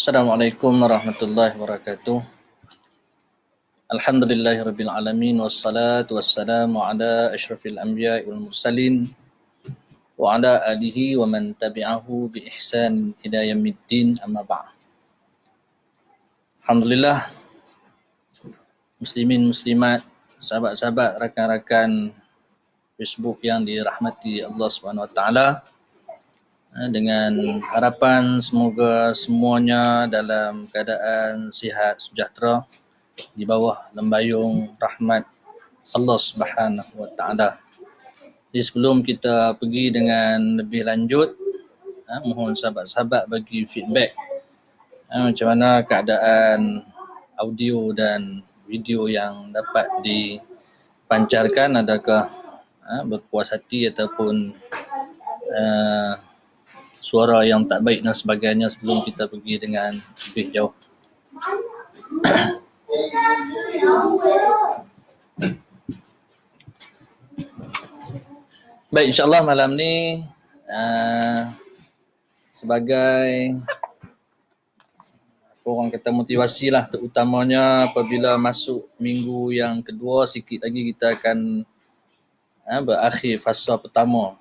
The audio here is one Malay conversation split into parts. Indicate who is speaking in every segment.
Speaker 1: Assalamualaikum warahmatullahi wabarakatuh. Alhamdulillahirabbil alamin wassalatu wassalamu ala asyrafil anbiya'i wal mursalin wa ala alihi wa man tabi'ahu bi ihsan ila yaumiddin amma ba'd. Alhamdulillah, muslimin muslimat, sahabat-sahabat, rakan-rakan Facebook yang dirahmati Allah Subhanahu wa taala, dengan harapan semoga semuanya dalam keadaan sihat sejahtera di bawah lembayung rahmat Allah Subhanahu wa taala. Jadi sebelum kita pergi dengan lebih lanjut, mohon sahabat-sahabat bagi feedback macam mana keadaan audio dan video yang dapat dipancarkan, adakah berpuas hati ataupun suara yang tak baik dan sebagainya, sebelum kita pergi dengan lebih jauh. Baik, insyaAllah malam ni sebagai orang kata motivasi lah, terutamanya apabila masuk minggu yang kedua, sikit lagi kita akan berakhir fasa pertama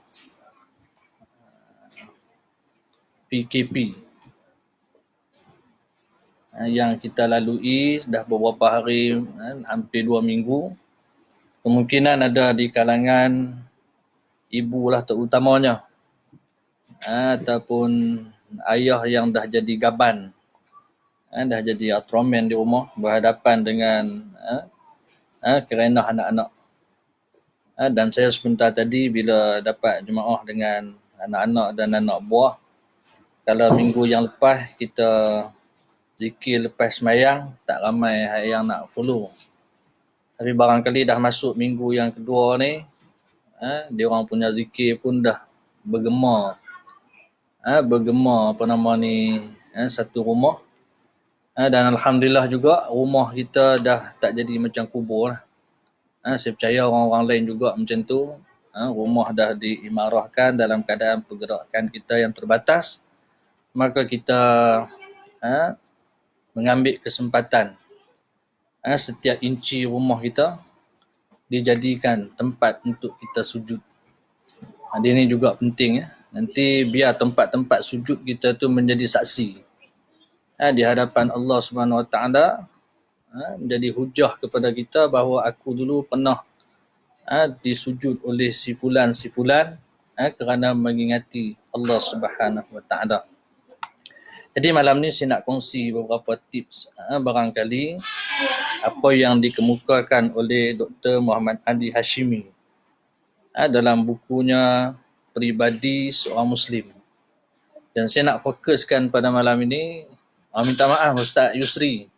Speaker 1: PKP yang kita lalui dah beberapa hari, hampir 2 minggu. Kemungkinan ada di kalangan ibu lah terutamanya, ataupun ayah yang dah jadi gaban, dah jadi atromen di rumah, berhadapan dengan kerenah anak-anak. Dan saya sebentar tadi bila dapat jemaah dengan anak-anak dan anak buah, kalau minggu yang lepas kita zikir lepas semayang, tak ramai yang nak follow. Tapi barangkali dah masuk minggu yang kedua ni, dia orang punya zikir pun dah bergema, satu rumah. Dan Alhamdulillah juga rumah kita dah tak jadi macam kubur lah. Saya percaya orang-orang lain juga macam tu. Rumah dah diimarahkan dalam keadaan pergerakan kita yang terbatas. Maka kita mengambil kesempatan, setiap inci rumah kita dijadikan tempat untuk kita sujud. Dia ni juga penting. Nanti biar tempat-tempat sujud kita tu menjadi saksi di hadapan Allah Subhanahu wa taala, menjadi hujah kepada kita bahawa aku dulu pernah disujud oleh si fulan kerana mengingati Allah Subhanahu wa taala. Jadi malam ni saya nak kongsi beberapa tips, barangkali apa yang dikemukakan oleh Dr. Muhammad Ali Hashimi dalam bukunya Peribadi Seorang Muslim. Dan saya nak fokuskan pada malam ini, minta maaf Ustaz Yusri,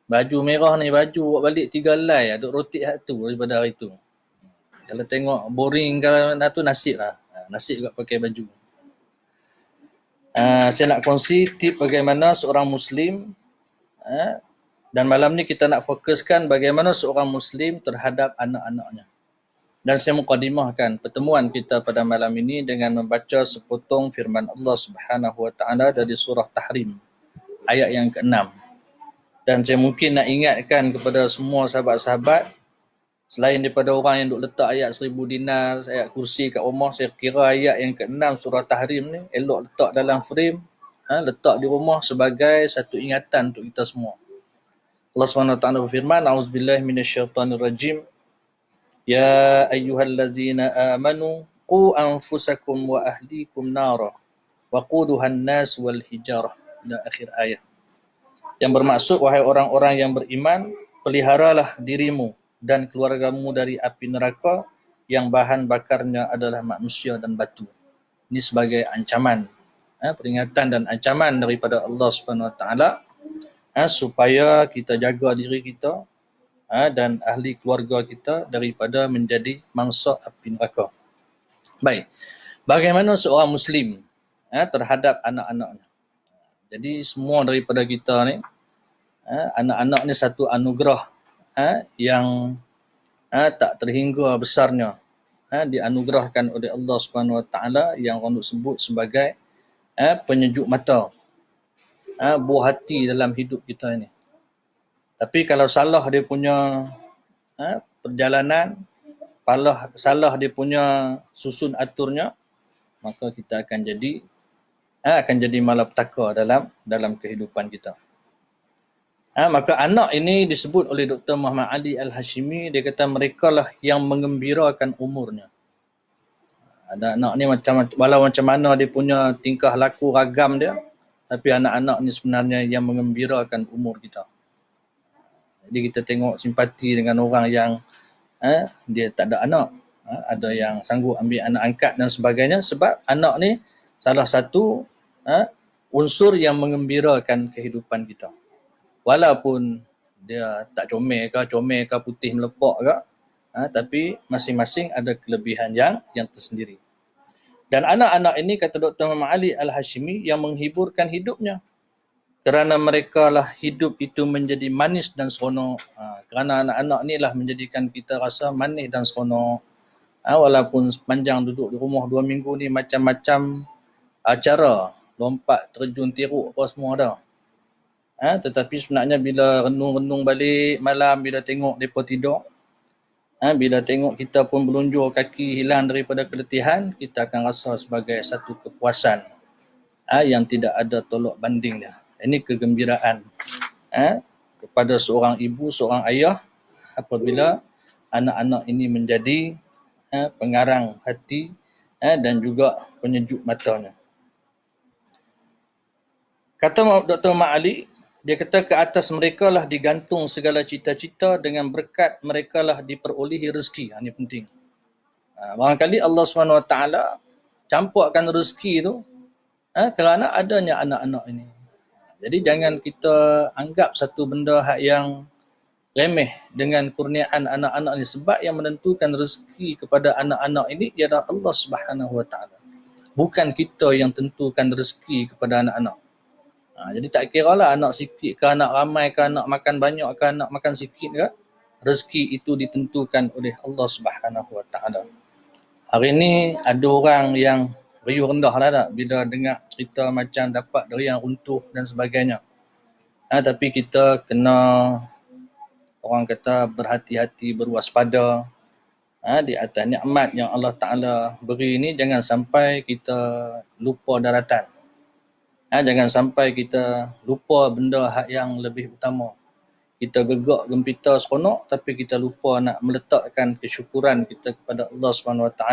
Speaker 1: baju merah ni baju buat balik 3 helai, duk rotik satu daripada hari tu. Kalau tengok boring kalau tu nasib lah, nasib juga pakai baju. Saya nak kongsi tip bagaimana seorang Muslim, dan malam ni kita nak fokuskan bagaimana seorang Muslim terhadap anak-anaknya. Dan saya mukadimahkan pertemuan kita pada malam ini dengan membaca sepotong firman Allah Subhanahu wa taala dari surah Tahrim ayat yang ke-6. Dan saya mungkin nak ingatkan kepada semua sahabat-sahabat, selain daripada orang yang duk letak ayat 1000 dinar, ayat kursi kat rumah, saya kira ayat yang ke-6 surah Tahrim ni elok letak dalam frame, letak di rumah sebagai satu ingatan untuk kita semua. Allah Subhanahu wa taala berfirman, A'udzubillahi minasyaitonirrajim. Ya ayyuhallazina amanu qu anfusakum wa ahlikum nara waquduhan nas wal hijarah, ila akhir ayat. Yang bermaksud, wahai orang-orang yang beriman, peliharalah dirimu dan keluargamu dari api neraka yang bahan bakarnya adalah manusia dan batu. Ini sebagai ancaman, peringatan dan ancaman daripada Allah Subhanahu wa taala, supaya kita jaga diri kita dan ahli keluarga kita daripada menjadi mangsa api neraka. Baik, bagaimana seorang Muslim terhadap anak-anaknya? Jadi semua daripada kita ni, anak-anak ni satu anugerah yang tak terhingga besarnya, dianugerahkan oleh Allah Subhanahu wa taala, yang orang sebut sebagai penyejuk mata. buah hati dalam hidup kita ini. Tapi kalau salah dia punya perjalanan, salah dia punya susun aturnya, maka kita akan jadi malapetaka dalam kehidupan kita. Maka anak ini disebut oleh Dr. Muhammad Ali Al-Hashimi, dia kata mereka lah yang mengembirakan umurnya. Ada anak ni walau macam mana dia punya tingkah laku ragam dia, tapi anak-anak ni sebenarnya yang mengembirakan umur kita. Jadi kita tengok simpati dengan orang yang dia tak ada anak. Ada yang sanggup ambil anak angkat dan sebagainya, sebab anak ni salah satu unsur yang mengembirakan kehidupan kita. Walaupun dia tak comel ke putih melepak ke, tapi masing-masing ada kelebihan yang tersendiri. Dan anak-anak ini, kata Dr. Muhammad Ali Al-Hashimi, yang menghiburkan hidupnya. Kerana mereka lah hidup itu menjadi manis dan seronok. Kerana anak-anak ni lah menjadikan kita rasa manis dan seronok. Walaupun sepanjang duduk di rumah 2 minggu ni macam-macam acara, lompat, terjun, tiruk, apa semua ada. Tetapi sebenarnya bila renung-renung balik malam, bila tengok mereka tidur, bila tengok kita pun berlunjur kaki hilang daripada keletihan, kita akan rasa sebagai satu kepuasan yang tidak ada tolak bandingnya. Ini kegembiraan kepada seorang ibu, seorang ayah, apabila anak-anak ini menjadi pengarang hati dan juga penyejuk matanya. Kata Dr. Ma'ali, dia kata ke atas mereka lah digantung segala cita-cita, dengan berkat mereka lah diperolehi rezeki. Ini penting. Barangkali Allah SWT campurkan rezeki itu kerana adanya anak-anak ini. Jadi jangan kita anggap satu benda yang remeh dengan kurniaan anak-anak ini, sebab yang menentukan rezeki kepada anak-anak ini ialah Allah SWT. Bukan kita yang tentukan rezeki kepada anak-anak. Jadi tak kira lah anak sikit ke, anak ramai ke, anak makan banyak ke, anak makan sikit ke, rezeki itu ditentukan oleh Allah SWT. Hari ini ada orang yang riuh rendah lah tak bila dengar cerita macam dapat dari yang runtuh dan sebagainya. Tapi kita kena, orang kata, berhati-hati, berwaspada di atas nikmat yang Allah Ta'ala beri ini. Jangan sampai kita lupa daratan. Jangan sampai kita lupa benda yang lebih utama. Kita gegak gempita seronok, tapi kita lupa nak meletakkan kesyukuran kita kepada Allah SWT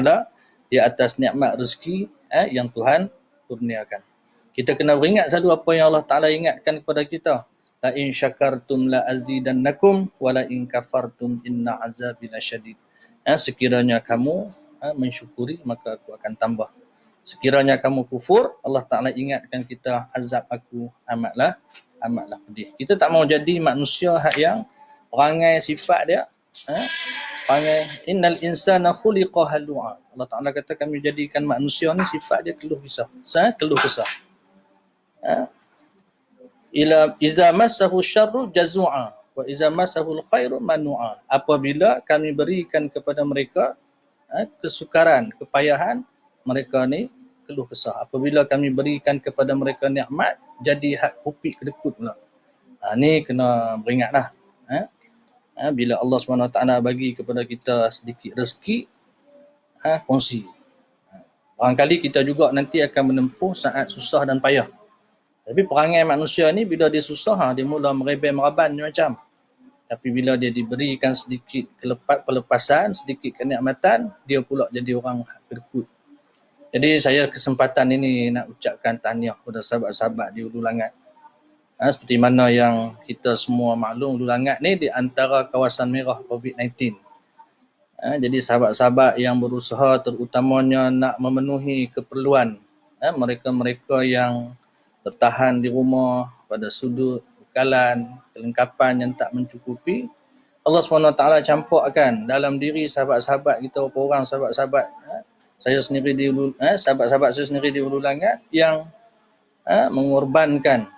Speaker 1: di atas nikmat rezeki yang Tuhan kurniakan. Kita kena beringat selalu apa yang Allah Ta'ala ingatkan kepada kita. La in syakartum la azidannakum wa la in kafartum inna azabi lasyadid. Sekiranya kamu mensyukuri, maka aku akan tambah. Sekiranya kamu kufur, Allah Ta'ala ingatkan kita, azab aku amatlah pedih. Kita tak mau jadi manusia yang perangai sifat dia perangai innal insana khuliqa halu'a. Allah Ta'ala kata kami jadikan manusia ni sifat dia keluh kesah. Ila iza massahu syarru jazu'a wa iza massahu alkhairu manu'a. Apabila kami berikan kepada mereka kesukaran, kepayahan, mereka ni keluh kesah. Apabila kami berikan kepada mereka nikmat, jadi hak kupik kedekut pula. Ni kena beringatlah. Bila Allah SWT bagi kepada kita sedikit rezeki, kongsi. Barangkali kita juga nanti akan menempuh saat susah dan payah. Tapi perangai manusia ni bila dia susah, dia mula merebel-meraban macam. Tapi bila dia diberikan sedikit pelepasan, sedikit kenikmatan, dia pula jadi orang kedekut. Jadi saya kesempatan ini nak ucapkan tahniah kepada sahabat-sahabat di Hulu Langat. Seperti mana yang kita semua maklum, Hulu Langat ni di antara kawasan merah COVID-19. Jadi sahabat-sahabat yang berusaha terutamanya nak memenuhi keperluan mereka-mereka yang tertahan di rumah pada sudut, bekalan, kelengkapan yang tak mencukupi, Allah SWT campurkan dalam diri sahabat-sahabat kita, orang sahabat-sahabat saya sendiri di sahabat-sahabat saya sendiri di Hulu Langat yang mengorbankan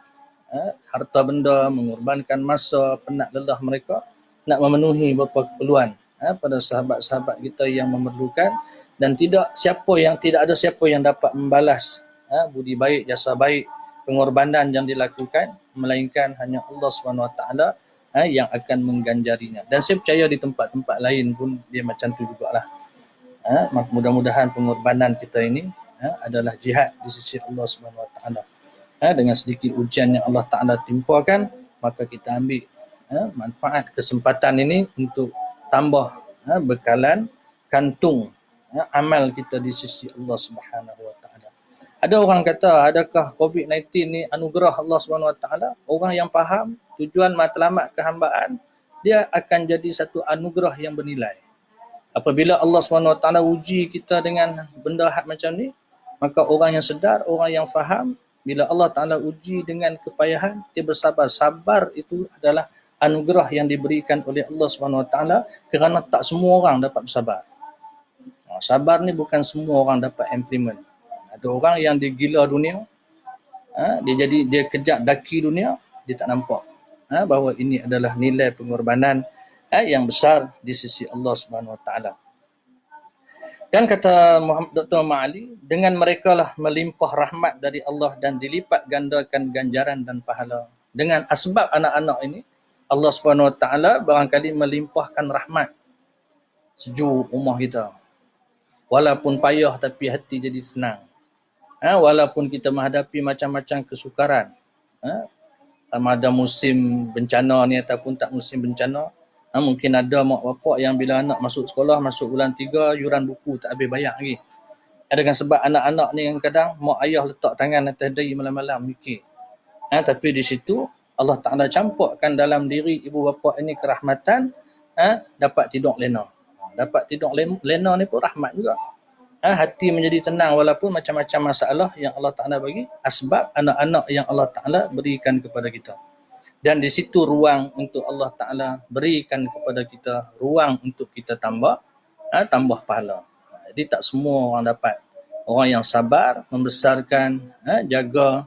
Speaker 1: harta benda, mengorbankan masa, penat lelah mereka nak memenuhi beberapa keperluan pada sahabat-sahabat kita yang memerlukan, dan tidak ada siapa yang dapat membalas budi baik, jasa baik pengorbanan yang dilakukan, melainkan hanya Allah SWT yang akan mengganjarinya. Dan saya percaya di tempat-tempat lain pun dia macam tu jugalah. Mudah-mudahan pengorbanan kita ini adalah jihad di sisi Allah SWT. Dengan sedikit ujian yang Allah Ta'ala timpakan, maka kita ambil manfaat kesempatan ini untuk tambah bekalan kantung amal kita di sisi Allah Subhanahu Wa Ta'ala. Ada orang kata, adakah COVID-19 ni anugerah Allah Subhanahu Wa Ta'ala? Orang yang faham tujuan matlamat kehambaan, dia akan jadi satu anugerah yang bernilai. Apabila Allah Subhanahu Wa Ta'ala uji kita dengan benda macam ni, maka orang yang sedar, orang yang faham, bila Allah Ta'ala uji dengan kepayahan, dia bersabar. Sabar itu adalah anugerah yang diberikan oleh Allah Subhanahu Wa Ta'ala, kerana tak semua orang dapat bersabar. Sabar ni bukan semua orang dapat implement. Ada orang yang dia gila dunia, dia kejap daki dunia, dia tak nampak bahawa ini adalah nilai pengorbanan yang besar di sisi Allah Subhanahu Wa Ta'ala. Dan kata Dr. Ma'ali, dengan mereka lah melimpah rahmat dari Allah dan dilipat gandakan ganjaran dan pahala. Dengan asbab anak-anak ini, Allah Subhanahu Wa Ta'ala barangkali melimpahkan rahmat sejuk rumah kita. Walaupun payah tapi hati jadi senang. Walaupun kita menghadapi macam-macam kesukaran. Sama ada musim bencana ni ataupun tak musim bencana. Mungkin ada mak bapak yang bila anak masuk sekolah, masuk bulan 3, yuran buku tak habis bayar lagi. Dengan sebab anak-anak ni yang kadang mak ayah letak tangan atas diri malam-malam mikir. Tapi di situ Allah Ta'ala campurkan dalam diri ibu bapa ini kerahmatan, dapat tidur lena. Dapat tidur lena ni pun rahmat juga. Hati menjadi tenang walaupun macam-macam masalah yang Allah Ta'ala bagi, asbab anak-anak yang Allah Ta'ala berikan kepada kita. Dan di situ ruang untuk Allah Ta'ala berikan kepada kita, ruang untuk kita tambah pahala. Jadi tak semua orang dapat. Orang yang sabar, membesarkan, jaga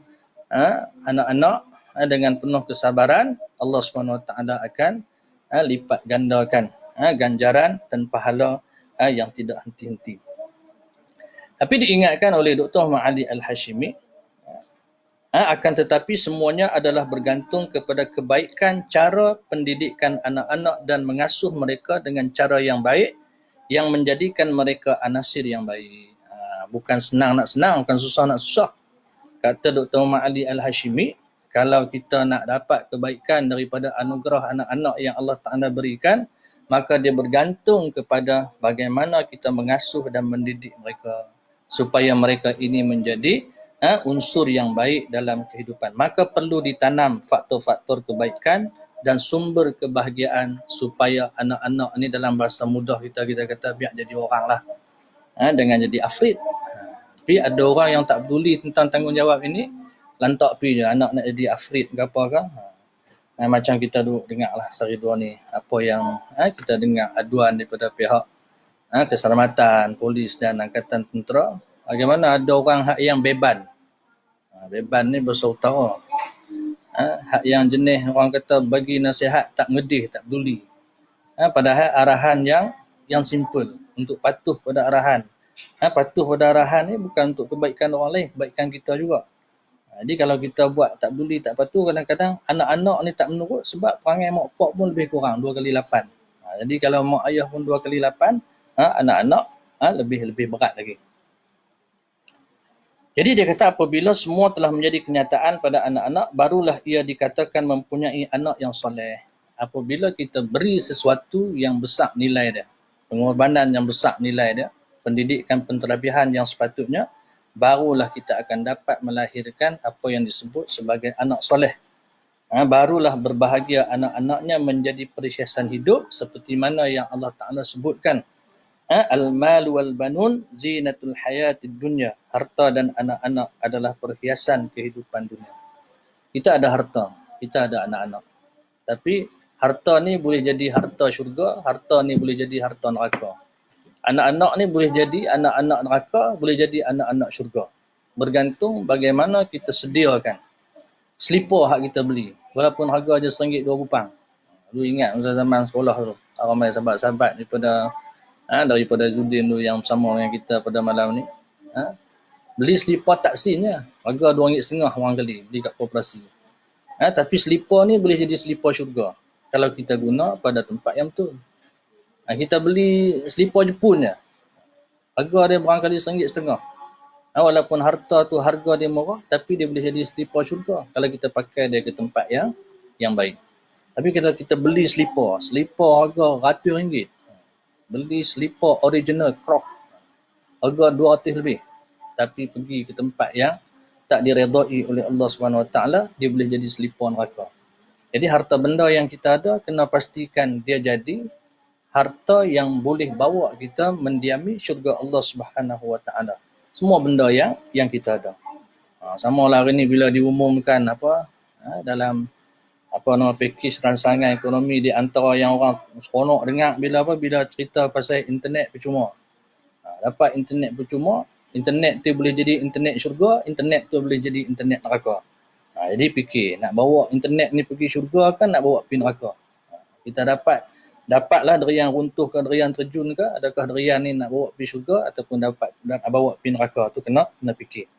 Speaker 1: anak-anak dengan penuh kesabaran, Allah SWT akan lipat gandakan ganjaran dan pahala yang tidak henti-henti. Tapi diingatkan oleh Dr. Ma'ali Al-Hashimi, akan tetapi semuanya adalah bergantung kepada kebaikan cara pendidikan anak-anak dan mengasuh mereka dengan cara yang baik yang menjadikan mereka anasir yang baik. Bukan senang nak senang, bukan susah nak susah. Kata Dr. Ma'ali Al-Hashimi, kalau kita nak dapat kebaikan daripada anugerah anak-anak yang Allah Ta'ala berikan, maka dia bergantung kepada bagaimana kita mengasuh dan mendidik mereka supaya mereka ini menjadi unsur yang baik dalam kehidupan. Maka perlu ditanam faktor-faktor kebaikan dan sumber kebahagiaan supaya anak-anak ni dalam bahasa mudah kita kata biar jadi orang lah. Dengan jadi afrid. Tapi ada orang yang tak peduli tentang tanggungjawab ini, lantak pergi je anak nak jadi afrid ke apa ke. Macam kita duduk dengar lah sehari dua ni, apa yang kita dengar aduan daripada pihak keselamatan, polis dan angkatan tentera, bagaimana ada orang hak yang beban. Beban ni besar utara. Hak yang jenis orang kata bagi nasihat tak ngedih, tak peduli. Padahal arahan yang simple untuk patuh pada arahan. Patuh pada arahan ni bukan untuk kebaikan orang lain, kebaikan kita juga. Jadi kalau kita buat tak peduli, tak patuh, kadang-kadang anak-anak ni tak menurut sebab perangai mak pak pun lebih kurang 2 kali 8. Jadi kalau mak ayah pun 2 kali 8, anak-anak lebih berat lagi. Jadi dia kata apabila semua telah menjadi kenyataan pada anak-anak, barulah ia dikatakan mempunyai anak yang soleh. Apabila kita beri sesuatu yang besar nilai dia, pengorbanan yang besar nilai dia, pendidikan penterabihan yang sepatutnya, barulah kita akan dapat melahirkan apa yang disebut sebagai anak soleh. Barulah berbahagia anak-anaknya menjadi perhiasan hidup seperti mana yang Allah Ta'ala sebutkan. Al-mal wal banun zinatul hayatid dunya. Harta dan anak-anak adalah perhiasan kehidupan dunia. Kita ada harta, kita ada anak-anak. Tapi harta ni boleh jadi harta syurga, harta ni boleh jadi harta neraka. Anak-anak ni boleh jadi anak-anak neraka, boleh jadi anak-anak syurga. Bergantung bagaimana kita sediakan. Selipar hak kita beli. Walaupun harga je RM1, RM2. Lu ingat masa zaman sekolah tu. Ramai sahabat-sahabat daripada Zudin tu yang bersama dengan kita pada malam ni. Beli selipar taksinnya, harga RM2.50 orang kali beli kat koperasi. Tapi selipar ni boleh jadi selipar syurga kalau kita guna pada tempat yang betul. Kita beli selipar Jepun je, harga dia barangkali RM1.50. Walaupun harta tu harga dia murah, tapi dia boleh jadi selipar syurga kalau kita pakai dia ke tempat yang baik. Tapi kalau kita beli selipar harga ratus ringgit, beli selipar original Croc, harga 200 lebih, tapi pergi ke tempat yang tak diredai oleh Allah SWT, dia boleh jadi selipar neraka. Jadi harta benda yang kita ada, kena pastikan dia jadi harta yang boleh bawa kita mendiami syurga Allah SWT. Semua benda yang kita ada. Sama lah hari ni bila diumumkan dalam pakej rancangan ekonomi, di antara yang orang seronok dengar bila cerita pasal internet percuma. Dapat internet percuma, internet tu boleh jadi internet syurga, internet tu boleh jadi internet neraka. Jadi fikir, nak bawa internet ni pergi syurga kan nak bawa pergi neraka. Kita dapatlah derian runtuh ke derian terjun ke, adakah derian ni nak bawa pergi syurga ataupun dapat nak bawa pergi neraka, tu kena fikir.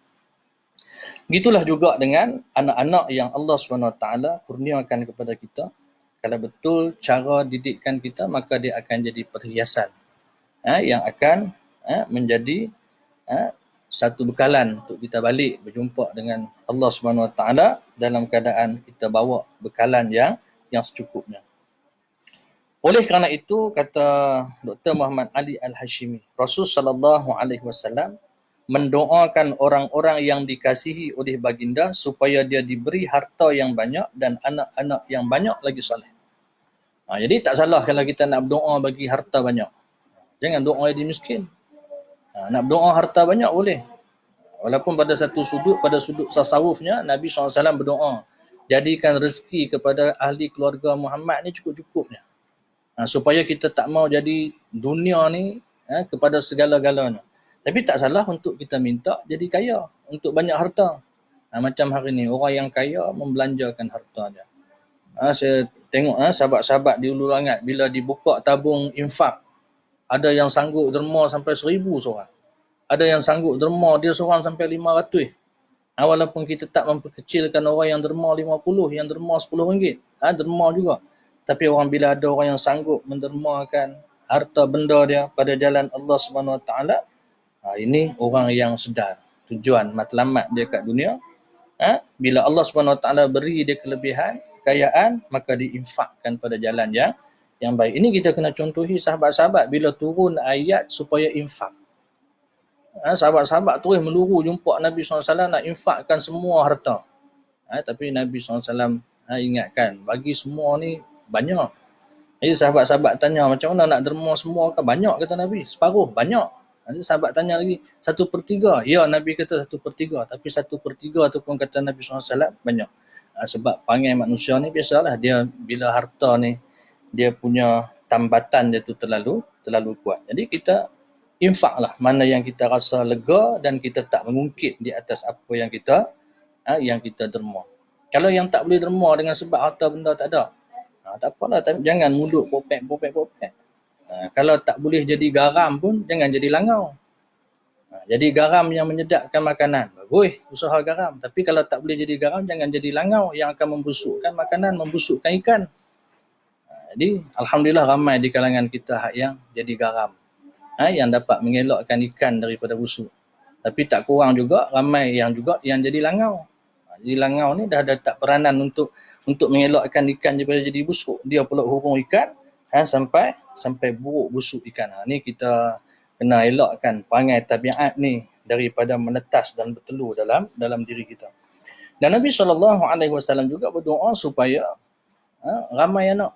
Speaker 1: Gitulah juga dengan anak-anak yang Allah SWT kurniakan kepada kita. Kalau betul cara didikkan kita, maka dia akan jadi perhiasan yang akan menjadi satu bekalan untuk kita balik berjumpa dengan Allah SWT dalam keadaan kita bawa bekalan yang secukupnya. Oleh kerana itu, kata Dr. Muhammad Ali Al-Hashimi, Rasul SAW mendoakan orang-orang yang dikasihi oleh baginda supaya dia diberi harta yang banyak dan anak-anak yang banyak lagi soleh. Jadi tak salah kalau kita nak berdoa bagi harta banyak. Jangan doa jadi miskin. Nak berdoa harta banyak boleh. Walaupun pada sudut tasawufnya, Nabi SAW berdoa, jadikan rezeki kepada ahli keluarga Muhammad ni cukup-cukupnya. Supaya kita tak mau jadi dunia ni kepada segala-galanya. Tapi tak salah untuk kita minta jadi kaya, untuk banyak harta. Macam hari ni, orang yang kaya membelanjakan harta dia. Saya tengok sahabat-sahabat di Ulu Langat, bila dibuka tabung infak, ada yang sanggup derma sampai 1,000 seorang. Ada yang sanggup derma dia seorang sampai 500. Walaupun kita tak memperkecilkan orang yang derma 50, yang derma RM10. Derma juga. Tapi bila ada orang yang sanggup mendermakan harta benda dia pada jalan Allah SWT, ini orang yang sedar tujuan matlamat dia kat dunia. Bila Allah SWT beri dia kelebihan, kekayaan, maka diinfakkan pada jalan yang baik. Ini kita kena contohi sahabat-sahabat bila turun ayat supaya infak. Sahabat-sahabat terus meluru jumpa Nabi SAW nak infakkan semua harta. Tapi Nabi SAW ingatkan, bagi semua ni banyak. Jadi sahabat-sahabat tanya, macam mana nak derma semua kan? Banyak, kata Nabi. Separuh, banyak. Nanti sahabat tanya lagi, 1/3. Ya, Nabi kata 1/3. Tapi 1/3 tu pun kata Nabi SAW banyak. Sebab panggil manusia ni biasalah, dia bila harta ni, dia punya tambatan dia tu terlalu kuat. Jadi kita infaklah mana yang kita rasa lega dan kita tak mengungkit di atas apa yang kita derma. Kalau yang tak boleh derma dengan sebab harta benda tak ada, tak apalah, jangan mulut popek. Kalau tak boleh jadi garam pun, jangan jadi langau. Jadi garam yang menyedapkan makanan, bagus usaha garam. Tapi kalau tak boleh jadi garam, jangan jadi langau yang akan membusukkan makanan, membusukkan ikan. Jadi Alhamdulillah ramai di kalangan kita yang jadi garam, yang dapat mengelakkan ikan daripada busuk. Tapi tak kurang juga, ramai yang jadi langau. Jadi langau ni dah tak peranan untuk mengelakkan ikan daripada jadi busuk. Dia pula hurung ikan sampai buruk busuk ikan. Ni kita kena elakkan perangai tabiat ni daripada menetas dan bertelur dalam diri kita. Dan Nabi SAW juga berdoa supaya ramai anak.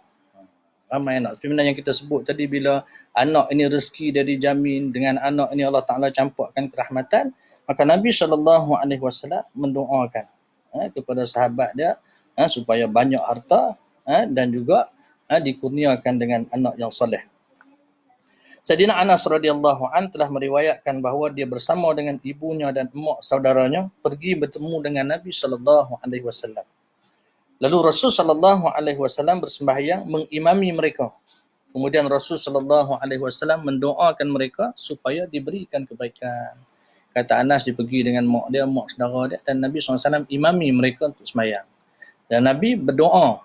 Speaker 1: Sebenarnya yang kita sebut tadi, bila anak ini rezeki dia dijamin, dengan anak ini Allah Ta'ala campurkan kerahmatan, maka Nabi SAW mendoakan kepada sahabat dia supaya banyak harta dan juga dikurniakan dengan anak yang soleh. Sayyidina Anas radhiyallahu an telah meriwayatkan bahawa dia bersama dengan ibunya dan emak saudaranya pergi bertemu dengan Nabi SAW. Lalu Rasul SAW bersembahyang mengimami mereka. Kemudian Rasul SAW mendoakan mereka supaya diberikan kebaikan. kata Anas, dia pergi dengan mak dia, mak saudara dia, dan Nabi SAW imami mereka untuk sembahyang. Dan Nabi berdoa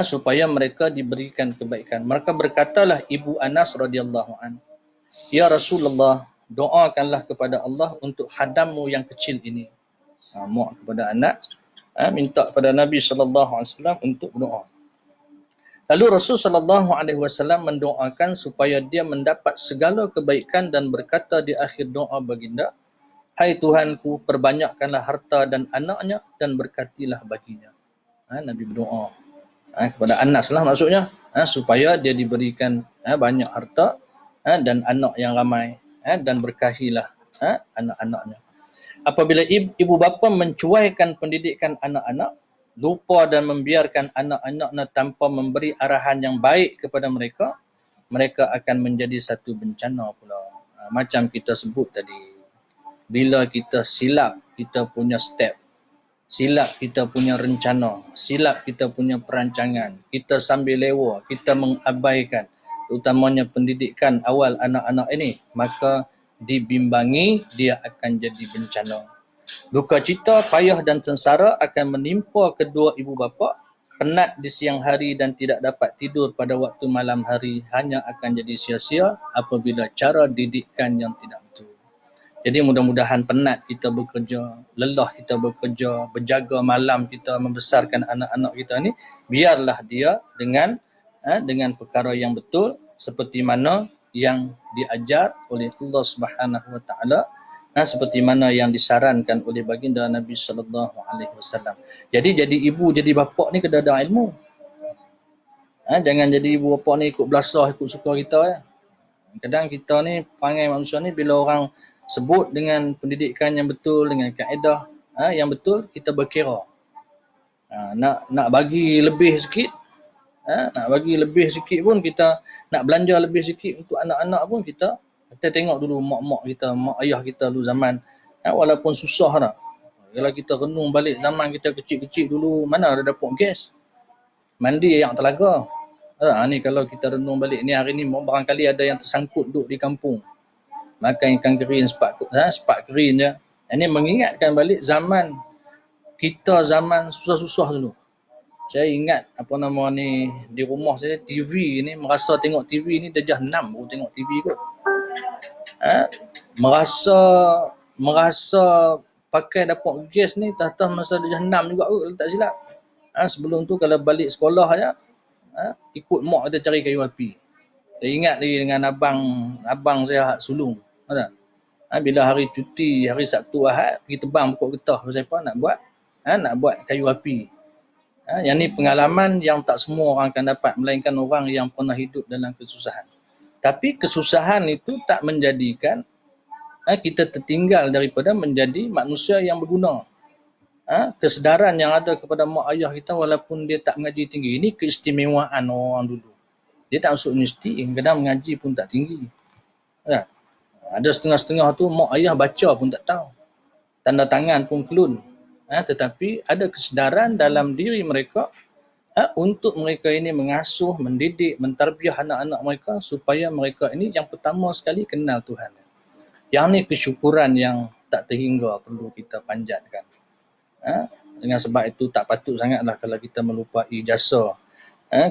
Speaker 1: supaya mereka diberikan kebaikan. Maka berkatalah ibu Anas radhiyallahu an, "Ya Rasulullah, doakanlah kepada Allah untuk hadammu yang kecil ini." Mak kepada anak minta kepada Nabi SAW untuk berdoa. Lalu Rasul SAW mendoakan supaya dia mendapat segala kebaikan dan berkata di akhir doa baginda, "Hai Tuhanku, perbanyakkanlah harta dan anaknya dan berkatilah baginya." Nabi berdoa kepada Anas lah maksudnya, supaya dia diberikan banyak harta dan anak yang ramai, dan berkahilah anak-anaknya. Apabila ibu bapa mencuaikan pendidikan anak-anak, lupa dan membiarkan anak-anaknya tanpa memberi arahan yang baik kepada mereka, mereka akan menjadi satu bencana pula. Macam kita sebut tadi, bila kita silap kita punya step, silap kita punya rencana, silap kita punya perancangan, kita sambil lewa, kita mengabaikan utamanya pendidikan awal anak-anak ini, maka dibimbangi dia akan jadi bencana. Duka cita, payah dan sengsara akan menimpa kedua ibu bapa. Penat di siang hari dan tidak dapat tidur pada waktu malam hari hanya akan jadi sia-sia apabila cara didikan yang tidak betul. Jadi mudah-mudahan penat kita bekerja, lelah kita bekerja, berjaga malam kita membesarkan anak-anak kita ni, biarlah dia dengan perkara yang betul seperti mana yang diajar oleh Allah Subhanahu Wa Taala, seperti mana yang disarankan oleh baginda Nabi sallallahu alaihi wasallam. Jadi ibu, jadi bapa ni kena ada ilmu. Jangan jadi ibu bapa ni ikut belasah, ikut suka kita ya. Kadang kita ni perangai manusia ni bila orang sebut dengan pendidikan yang betul, dengan kaedah yang betul, kita berkira. Nak bagi lebih sikit, nak bagi lebih sikit pun kita, nak belanja lebih sikit untuk anak-anak pun kita tengok dulu mak-mak kita, mak ayah kita dulu zaman, walaupun susah tak. Kalau kita renung balik zaman kita kecil-kecil dulu, mana ada dapat gas, mandi yang telaga. Ni kalau kita renung balik ni, hari ni barangkali ada yang tersangkut duduk di kampung, makan ikan kering sepak kering je. Ini mengingatkan balik zaman kita, zaman susah-susah dulu. Saya ingat di rumah saya TV ni, merasa tengok TV ni darjah 6 baru tengok TV kot. Merasa pakai dapat gas ni tahta masa darjah 6 juga kot, tak silap. Sebelum tu kalau balik sekolah aja, ikut mak kita cari kayu api. Saya ingat lagi dengan abang saya hak sulung. Bila hari cuti, hari Sabtu Ahad, pergi tebang pokok getah siapa nak buat kayu api. Yang ni pengalaman yang tak semua orang akan dapat, melainkan orang yang pernah hidup dalam kesusahan. Tapi kesusahan itu tak menjadikan kita tertinggal daripada menjadi manusia yang berguna. Kesedaran yang ada kepada mak ayah kita walaupun dia tak mengaji tinggi, ini keistimewaan orang dulu. Dia tak masuk universiti, kadang mengaji pun tak tinggi. Ada setengah-setengah tu mak ayah baca pun tak tahu, tanda tangan pun kelun. Tetapi ada kesedaran dalam diri mereka untuk mereka ini mengasuh, mendidik, mentarbiah anak-anak mereka supaya mereka ini yang pertama sekali kenal Tuhan. Yang ni kesyukuran yang tak terhingga perlu kita panjatkan. Dengan sebab itu tak patut sangatlah kalau kita melupai jasa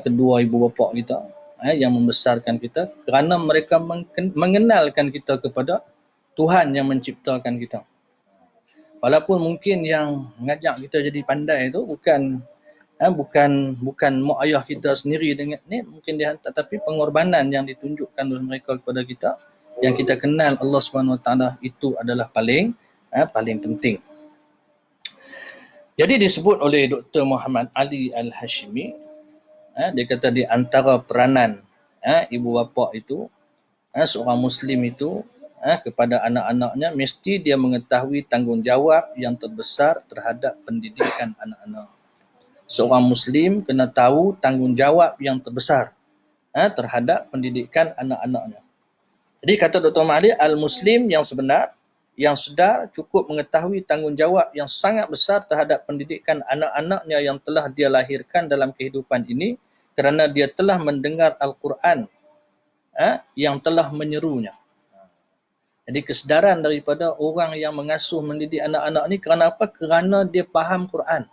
Speaker 1: kedua ibu bapa kita yang membesarkan kita, kerana mereka mengenalkan kita kepada Tuhan yang menciptakan kita. Walaupun mungkin yang mengajak kita jadi pandai tu bukan mak ayah kita sendiri dengan ni, mungkin dia, tetapi pengorbanan yang ditunjukkan oleh mereka kepada kita, yang kita kenal Allah Subhanahu Wa Taala, itu adalah paling penting. Jadi disebut oleh Dr. Muhammad Ali Al-Hashimi, dia kata di antara peranan ibu bapa itu, seorang Muslim itu kepada anak-anaknya, mesti dia mengetahui tanggungjawab yang terbesar terhadap pendidikan anak-anak. Seorang Muslim kena tahu tanggungjawab yang terbesar terhadap pendidikan anak-anaknya. Jadi kata Dr. Mali, al-Muslim yang sebenar, yang sedar, cukup mengetahui tanggungjawab yang sangat besar terhadap pendidikan anak-anaknya yang telah dia lahirkan dalam kehidupan ini, kerana dia telah mendengar Al-Quran yang telah menyerunya. Jadi kesedaran daripada orang yang mengasuh mendidik anak-anak ni kerana apa? Kerana dia faham Quran.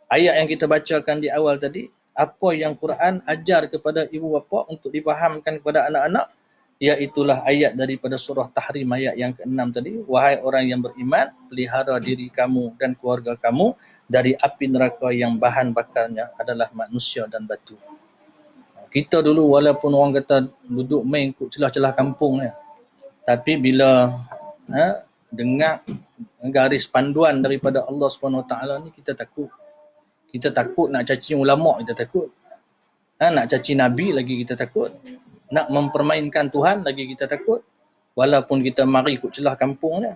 Speaker 1: Ayat yang kita bacakan di awal tadi, apa yang Quran ajar kepada ibu bapa untuk difahamkan kepada anak-anak, iaitulah ayat daripada surah Tahrim ayat yang ke-6 tadi. Wahai orang yang beriman, pelihara diri kamu dan keluarga kamu dari api neraka yang bahan bakarnya adalah manusia dan batu. Kita dulu walaupun orang kata duduk main ikut celah-celah kampung ni, tapi bila dengar garis panduan daripada Allah SWT ni, kita takut. Kita takut nak caci ulama', kita takut. Nak caci Nabi lagi kita takut. Nak mempermainkan Tuhan lagi kita takut. Walaupun kita mari ikut celah kampung ni.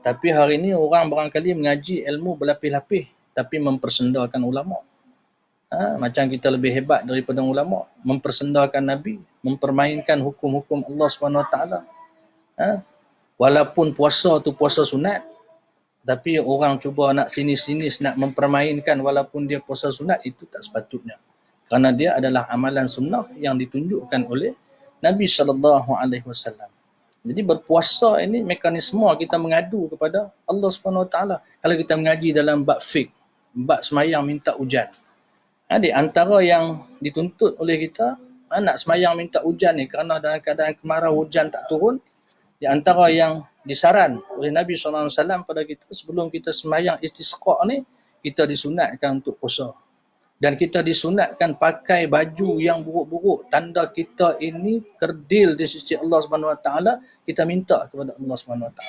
Speaker 1: Tapi hari ni orang barangkali mengaji ilmu berlapis-lapis tapi mempersendakan ulama'. Macam kita lebih hebat daripada ulama', mempersendakan Nabi, mempermainkan hukum-hukum Allah SWT. Walaupun puasa tu puasa sunat, tapi orang cuba nak sinis-sinis nak mempermainkan walaupun dia puasa sunat, itu tak sepatutnya. Kerana dia adalah amalan sunnah yang ditunjukkan oleh Nabi SAW. Jadi berpuasa ini mekanisme kita mengadu kepada Allah SWT. Kalau kita mengaji dalam bab fiqh, bab semayang minta hujan. Di antara yang dituntut oleh kita, nak semayang minta hujan ni kerana dalam keadaan kemarau hujan tak turun, di antara yang disaran oleh Nabi SAW pada kita sebelum kita semayang istisqa ni, kita disunatkan untuk puasa. Dan kita disunatkan pakai baju yang buruk-buruk. Tanda kita ini kerdil di sisi Allah SWT, kita minta kepada Allah SWT.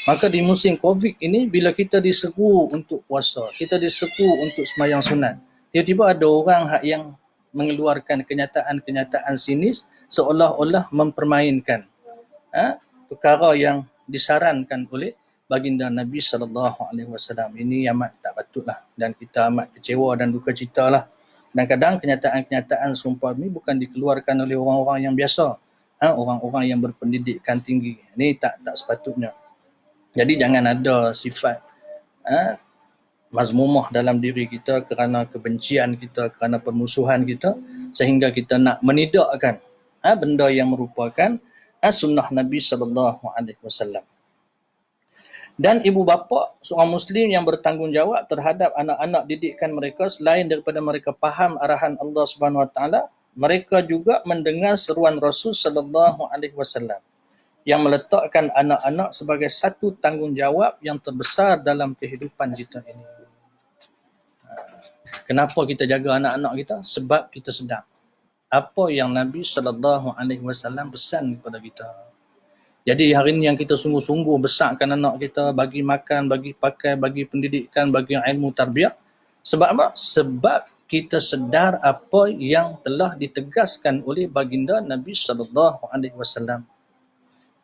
Speaker 1: Maka di musim COVID ini, bila kita diseru untuk puasa, kita diseru untuk semayang sunat, tiba-tiba ada orang yang mengeluarkan kenyataan-kenyataan sinis seolah-olah mempermainkan perkara yang disarankan oleh baginda Nabi SAW. Ini amat tak patutlah dan kita amat kecewa dan duka cita lah. Dan kadang kenyataan-kenyataan sumpah ini bukan dikeluarkan oleh orang-orang yang biasa, orang-orang yang berpendidikan tinggi. Ini tak sepatutnya. Jadi jangan ada sifat mazmumah dalam diri kita kerana kebencian kita, kerana permusuhan kita, sehingga kita nak menidakkan benda yang merupakan sunnah Nabi SAW. Dan ibu bapa seorang Muslim yang bertanggungjawab terhadap anak-anak didikan mereka, selain daripada mereka faham arahan Allah SWT, mereka juga mendengar seruan Rasul SAW yang meletakkan anak-anak sebagai satu tanggungjawab yang terbesar dalam kehidupan kita ini. Kenapa kita jaga anak-anak kita? Sebab kita sedar apa yang Nabi SAW pesan kepada kita. Jadi hari ini yang kita sungguh-sungguh besarkan anak kita, bagi makan, bagi pakai, bagi pendidikan, bagi ilmu tarbiyah. Sebab apa? Sebab kita sedar apa yang telah ditegaskan oleh baginda Nabi SAW.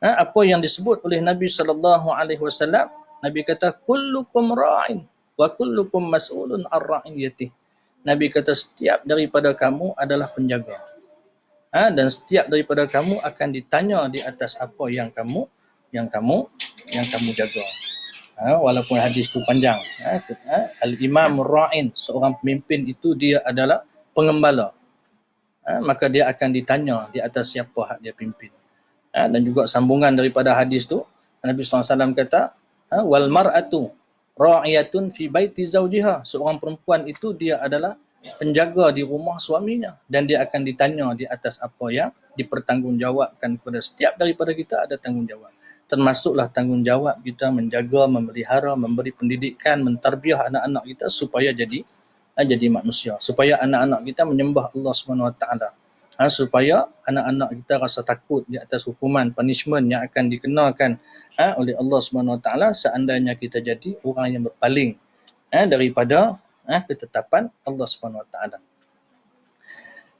Speaker 1: Apa yang disebut oleh Nabi SAW? Nabi kata, kullukum ra'in wa kullukum mas'ulun ar-ra'iyatih. Nabi kata setiap daripada kamu adalah penjaga. Dan setiap daripada kamu akan ditanya di atas apa yang kamu jaga. Walaupun hadis itu panjang. Al-imam ra'in, seorang pemimpin itu dia adalah pengembala. Maka dia akan ditanya di atas siapa hak dia pimpin. Dan juga sambungan daripada hadis tu, Nabi SAW kata, wal mar'atu ra'iyatun fi baiti zawjiha. Seorang perempuan itu dia adalah penjaga di rumah suaminya dan dia akan ditanya di atas apa yang dipertanggungjawabkan kepada setiap daripada kita. Ada tanggungjawab. Termasuklah tanggungjawab kita menjaga, memelihara, memberi pendidikan, mentarbiah anak-anak kita supaya jadi manusia, supaya anak-anak kita menyembah Allah SWT. Supaya anak-anak kita rasa takut di atas hukuman, punishment yang akan dikenakan oleh Allah SWT seandainya kita jadi orang yang berpaling daripada ketetapan Allah SWT.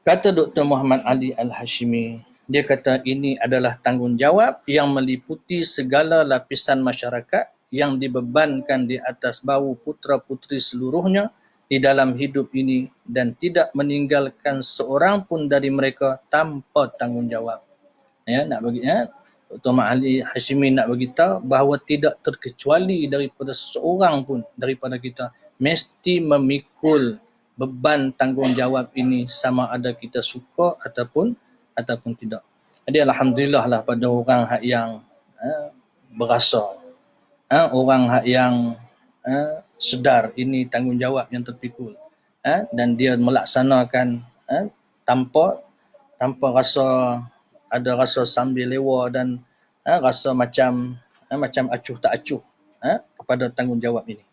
Speaker 1: Kata Dr. Muhammad Ali Al-Hashimi, dia kata ini adalah tanggungjawab yang meliputi segala lapisan masyarakat yang dibebankan di atas bahu putra-puteri seluruhnya di dalam hidup ini dan tidak meninggalkan seorang pun dari mereka tanpa tanggungjawab. Dr. Muhammad Ali Hashimi nak beritahu bahawa tidak terkecuali daripada seorang pun daripada kita mesti memikul beban tanggungjawab ini, sama ada kita suka ataupun tidak. Jadi alhamdulillah lah pada orang yang berasa orang yang sedar ini tanggungjawab yang terpikul, dan dia melaksanakan tanpa rasa, ada rasa sambil lewa dan rasa macam acuh tak acuh kepada tanggungjawab ini.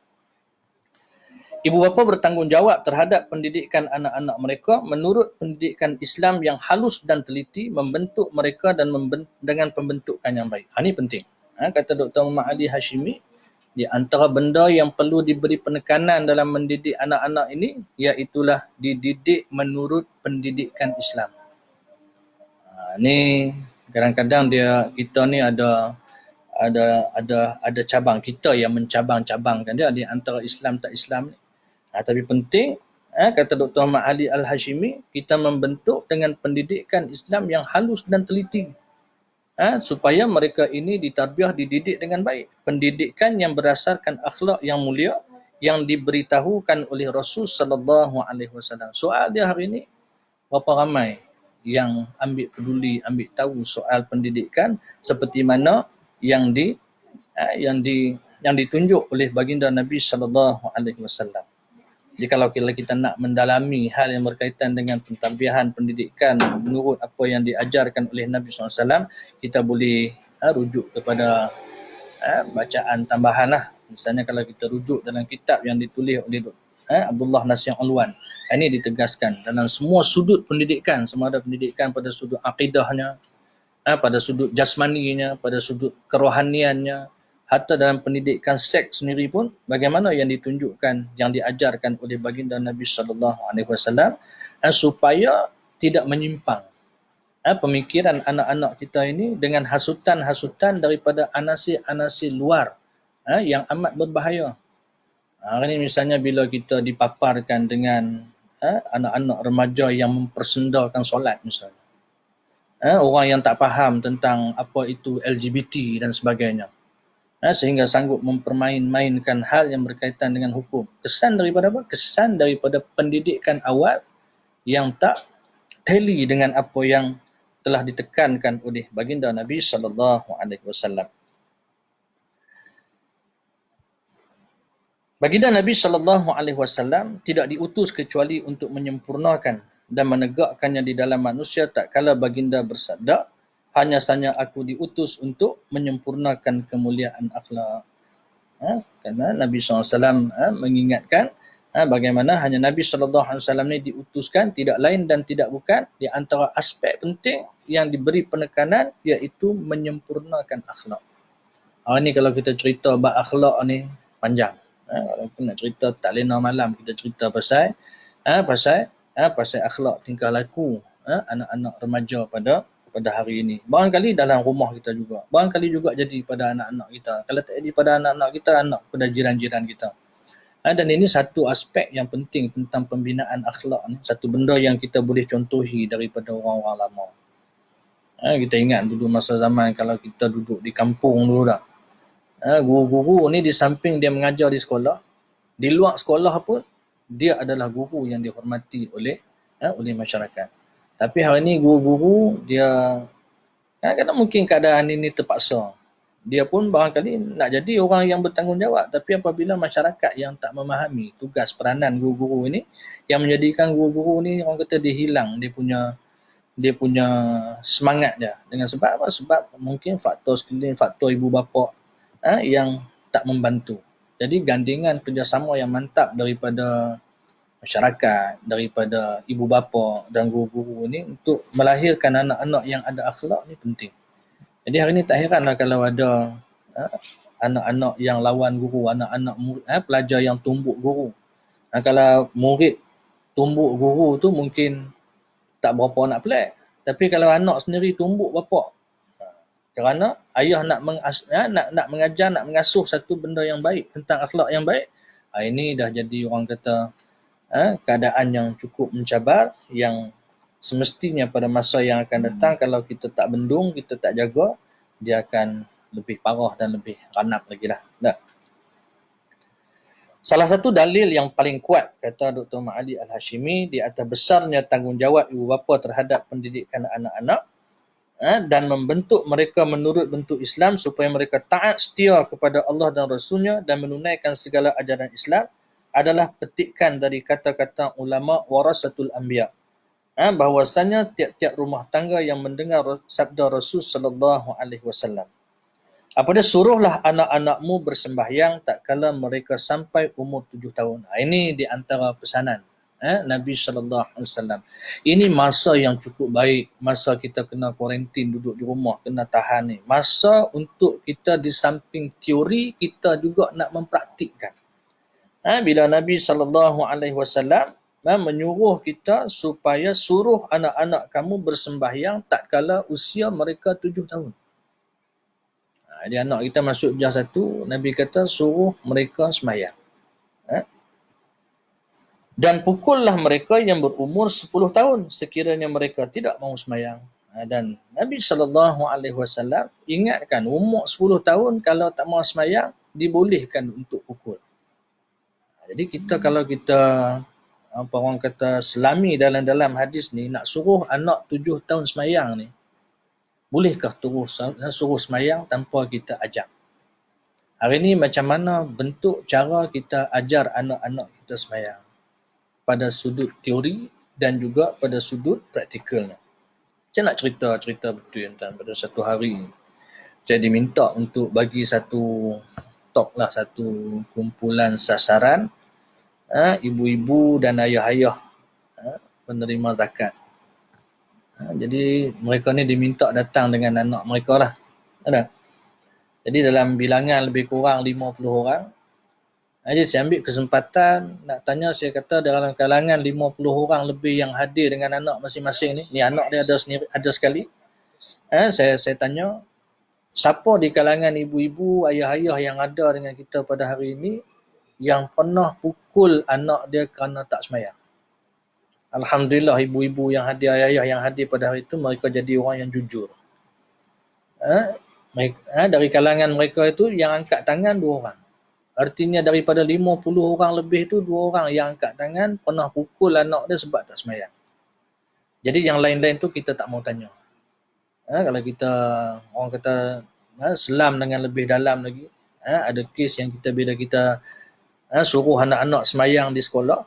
Speaker 1: Ibu bapa bertanggungjawab terhadap pendidikan anak-anak mereka menurut pendidikan Islam yang halus dan teliti, membentuk mereka dan dengan pembentukan yang baik. Ini penting. Kata Dr. Muhammad Ali Hashimi, di antara benda yang perlu diberi penekanan dalam mendidik anak-anak ini, iaitulah dididik menurut pendidikan Islam. Ni kadang-kadang kita ni ada cabang, kita yang mencabang-cabangkan dia di antara Islam tak Islam ni. Tapi penting, kata Dr. Muhammad Ali Al-Hashimi, kita membentuk dengan pendidikan Islam yang halus dan teliti, supaya mereka ini ditarbiah, dididik dengan baik. Pendidikan yang berdasarkan akhlak yang mulia yang diberitahukan oleh Rasul sallallahu alaihi wasallam. Soal dia hari ini, berapa ramai yang ambil peduli, ambil tahu soal pendidikan seperti mana yang ditunjuk oleh baginda Nabi sallallahu alaihi wasallam. Jadi kalau kita nak mendalami hal yang berkaitan dengan pentadbiran pendidikan menurut apa yang diajarkan oleh Nabi SAW, kita boleh rujuk kepada bacaan tambahan lah. Misalnya kalau kita rujuk dalam kitab yang ditulis oleh Abdullah Nasir Alwan, ini ditegaskan dalam semua sudut pendidikan, sama ada pendidikan pada sudut akidahnya, pada sudut jasmaninya, pada sudut kerohaniannya, hatta dalam pendidikan seks sendiri pun, bagaimana yang ditunjukkan, yang diajarkan oleh baginda Nabi SAW, supaya tidak menyimpang pemikiran anak-anak kita ini dengan hasutan-hasutan daripada anasir-anasir luar yang amat berbahaya. Hari ini misalnya bila kita dipaparkan dengan anak-anak remaja yang mempersendakan solat misalnya, orang yang tak faham tentang apa itu LGBT dan sebagainya, sehingga sanggup mempermain-mainkan hal yang berkaitan dengan hukum. Kesan daripada apa? Kesan daripada pendidikan awal yang tak tally dengan apa yang telah ditekankan oleh baginda Nabi SAW. Baginda Nabi SAW tidak diutus kecuali untuk menyempurnakan dan menegakkannya di dalam manusia, tak kala baginda bersabda, hanya saja aku diutus untuk menyempurnakan kemuliaan akhlak. Kerana Nabi SAW mengingatkan bagaimana hanya Nabi SAW ni diutuskan tidak lain dan tidak bukan di antara aspek penting yang diberi penekanan, iaitu menyempurnakan akhlak. Ini kalau kita cerita bab akhlak ni panjang. Kalau nak cerita tak lena malam kita cerita pasal akhlak tingkah laku anak-anak remaja pada hari ini. Barangkali dalam rumah kita juga. Barangkali juga jadi pada anak-anak kita. Kalau tak jadi pada anak-anak kita, anak pada jiran-jiran kita. Dan ini satu aspek yang penting tentang pembinaan akhlak ni. Satu benda yang kita boleh contohi daripada orang-orang lama. Kita ingat dulu masa zaman kalau kita duduk di kampung dulu dah. Guru-guru ni di samping dia mengajar di sekolah, di luar sekolah pun dia adalah guru yang dihormati oleh masyarakat. Tapi hari ini guru-guru dia kadang-kadang mungkin keadaan ini terpaksa. Dia pun barangkali nak jadi orang yang bertanggungjawab, tapi apabila masyarakat yang tak memahami tugas peranan guru-guru ini, yang menjadikan guru-guru ni orang kata dia hilang dia punya semangat dia. Dengan sebab apa? Sebab mungkin faktor sekeliling, faktor ibu bapa yang tak membantu. Jadi gandingan kerjasama yang mantap daripada masyarakat, daripada ibu bapa dan guru-guru ni untuk melahirkan anak-anak yang ada akhlak ni penting. Jadi hari ni tak heranlah kalau ada anak-anak yang lawan guru, anak-anak pelajar yang tumbuk guru. Kalau murid tumbuk guru tu mungkin tak berapa nak pelik. Tapi kalau anak sendiri tumbuk bapa, kerana ayah nak mengajar, nak mengasuh satu benda yang baik tentang akhlak yang baik, ini dah jadi orang kata keadaan yang cukup mencabar, yang semestinya pada masa yang akan datang kalau kita tak bendung, kita tak jaga, dia akan lebih parah dan lebih ranap lagi lah. Salah satu dalil yang paling kuat, kata Dr. Muhammad Ali Al-Hashimi, di atas besarnya tanggungjawab ibu bapa terhadap pendidikan anak-anak, dan membentuk mereka menurut bentuk Islam supaya mereka taat setia kepada Allah dan Rasulnya dan menunaikan segala ajaran Islam adalah petikan dari kata-kata ulama warasatul anbiya. Bahwasanya tiap-tiap rumah tangga yang mendengar sabda Rasul sallallahu alaihi wasallam. Apa dia, suruhlah anak-anakmu bersembahyang tak kala mereka sampai umur 7 tahun. Ini di antara pesanan Nabi sallallahu alaihi wasallam. Ini masa yang cukup baik, masa kita kena kuarantin duduk di rumah, kena tahan ni. Masa untuk kita di samping teori, kita juga nak mempraktikkan. Bila Nabi sallallahu alaihi wasallam menyuruh kita supaya suruh anak-anak kamu bersembahyang tak kala usia mereka 7 tahun. Jadi anak kita masuk darjah 1, Nabi kata suruh mereka sembahyang. Dan pukullah mereka yang berumur 10 tahun sekiranya mereka tidak mahu sembahyang. Dan Nabi SAW ingatkan umur 10 tahun kalau tak mahu sembahyang dibolehkan untuk pukul. Jadi kita kalau kita apa orang kata selami dalam hadis ni, nak suruh anak 7 tahun sembahyang ni, bolehkah suruh sembahyang tanpa kita ajar? Hari ni macam mana bentuk cara kita ajar anak-anak kita sembahyang? Pada sudut teori dan juga pada sudut praktikalnya. Saya nak cerita betul tuan. Pada satu hari saya diminta untuk bagi satu talk lah, satu kumpulan sasaran ibu-ibu dan ayah-ayah penerima zakat. Jadi mereka ni diminta datang dengan anak mereka lah. Jadi dalam bilangan lebih kurang 50 orang. Jadi saya ambil kesempatan nak tanya, saya kata dalam kalangan 50 orang lebih yang hadir dengan anak masing-masing ni anak dia ada sekali. Saya tanya, siapa di kalangan ibu-ibu, ayah-ayah yang ada dengan kita pada hari ini yang pernah pukul anak dia kerana tak sembahyang? Alhamdulillah ibu-ibu yang hadir, ayah-ayah yang hadir pada hari itu, mereka jadi orang yang jujur. Dari kalangan mereka itu yang angkat tangan 2 orang. Artinya daripada 50 orang lebih itu 2 orang yang angkat tangan pernah pukul anak dia sebab tak sembahyang. Jadi yang lain-lain tu kita tak mau tanya. Kalau kita orang kata selam dengan lebih dalam lagi, ada kes yang kita bila kita suruh anak-anak sembahyang di sekolah,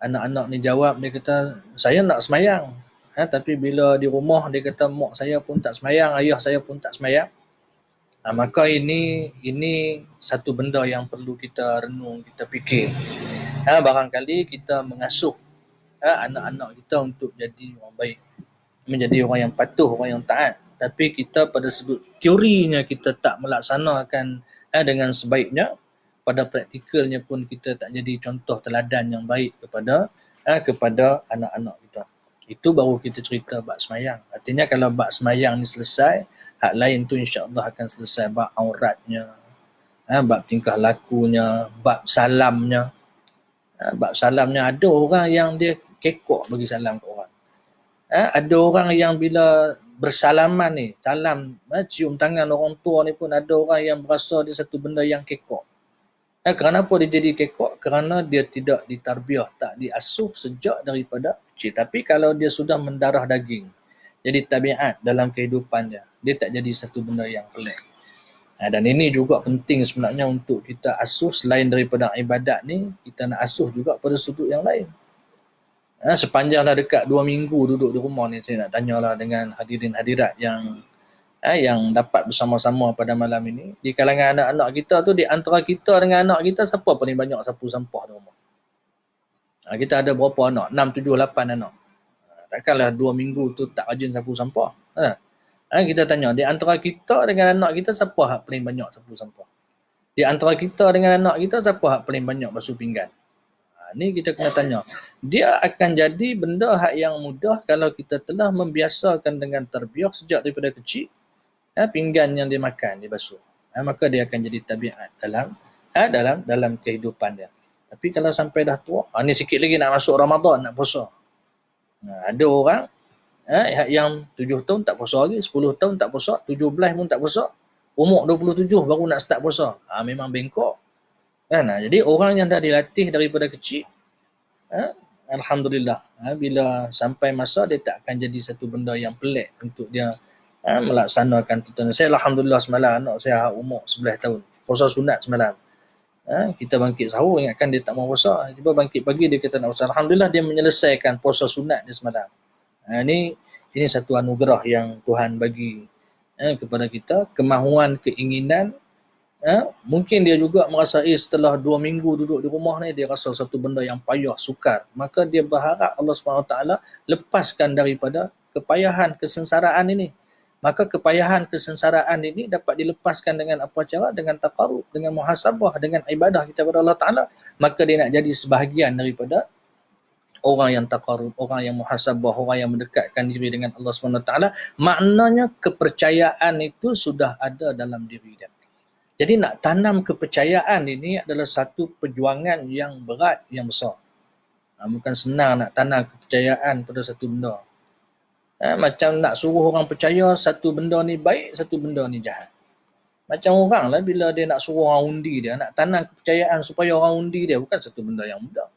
Speaker 1: anak-anak ni jawab, dia kata saya nak sembahyang, tapi bila di rumah dia kata mak saya pun tak sembahyang, ayah saya pun tak sembahyang. Maka ini satu benda yang perlu kita renung, kita fikir. Barangkali kita mengasuh anak-anak kita untuk jadi orang baik, menjadi orang yang patuh, orang yang taat, tapi kita pada sudut teorinya kita tak melaksanakan dengan sebaiknya, pada praktikalnya pun kita tak jadi contoh teladan yang baik kepada anak-anak kita. Itu baru kita cerita bab sembahyang. Artinya kalau bab sembahyang ni selesai, hak lain tu insya-Allah akan selesai. Bab auratnya, bab tingkah lakunya, bab salamnya. Bab salamnya, ada orang yang dia kekok bagi salam ke orang. Ada orang yang bila bersalaman ni, salam, cium tangan orang tua ni pun ada orang yang berasa dia satu benda yang kekok. Kenapa dia jadi kekok? Kerana dia tidak ditarbiah, tak diasuh sejak daripada kecil. Tapi kalau dia sudah mendarah daging, jadi tabiat dalam kehidupan dia tak jadi satu benda yang pelik. Dan ini juga penting sebenarnya untuk kita asuh. Selain daripada ibadat ni, kita nak asuh juga pada sudut yang lain. Sepanjang dah dekat 2 minggu duduk di rumah ni, saya nak tanyalah dengan hadirin hadirat yang dapat bersama-sama pada malam ini. Di kalangan anak-anak kita tu, di antara kita dengan anak kita, siapa paling banyak sapu sampah di rumah? Kita ada berapa anak? 6, 7, 8 anak. Takkanlah 2 minggu tu tak rajin sapu sampah. Kita tanya, di antara kita dengan anak kita, siapa hak paling banyak sapu sampah? Di antara kita dengan anak kita, siapa hak paling banyak basuh pinggan? Ni kita kena tanya. Dia akan jadi benda hak yang mudah kalau kita telah membiasakan dengan terbiah sejak daripada kecil. Pinggan yang dia makan, dia basuh. Maka dia akan jadi tabiat dalam kehidupan dia. Tapi kalau sampai dah tua, ni sikit lagi nak masuk Ramadan, nak puasa. Ada orang yang 7 tahun tak puasa lagi, 10 tahun tak puasa, 17 pun tak puasa, umur 27 baru nak start puasa. Memang bengkok. Jadi orang yang dah dilatih daripada kecil, Alhamdulillah, bila sampai masa dia tak akan jadi satu benda yang pelik untuk dia melaksanakan tuntunan. Saya Alhamdulillah semalam anak saya umur 11 tahun, puasa sunat semalam. Kita bangkit sahur, ingatkan dia tak mau puasa. Tiba bangkit pagi dia kata nak puasa. Alhamdulillah dia menyelesaikan puasa sunat dia semalam. Ini satu anugerah yang Tuhan bagi kepada kita, kemahuan, keinginan. Mungkin dia juga merasai setelah 2 minggu duduk di rumah ni, dia rasa satu benda yang payah, sukar. Maka dia berharap Allah SWT lepaskan daripada kepayahan, kesengsaraan ini. Maka kepayahan, kesengsaraan ini dapat dilepaskan dengan apa cara? Dengan taqarrub, dengan muhasabah, dengan ibadah kita kepada Allah Ta'ala. Maka dia nak jadi sebahagian daripada orang yang taqarrub, orang yang muhasabah, orang yang mendekatkan diri dengan Allah SWT. Maknanya kepercayaan itu sudah ada dalam diri dia. Jadi nak tanam kepercayaan ini adalah satu perjuangan yang berat, yang besar. Bukan senang nak tanam kepercayaan pada satu benda. Macam nak suruh orang percaya satu benda ni baik, satu benda ni jahat. Macam orang lah bila dia nak suruh orang undi dia, nak tanam kepercayaan supaya orang undi dia, bukan satu benda yang mudah.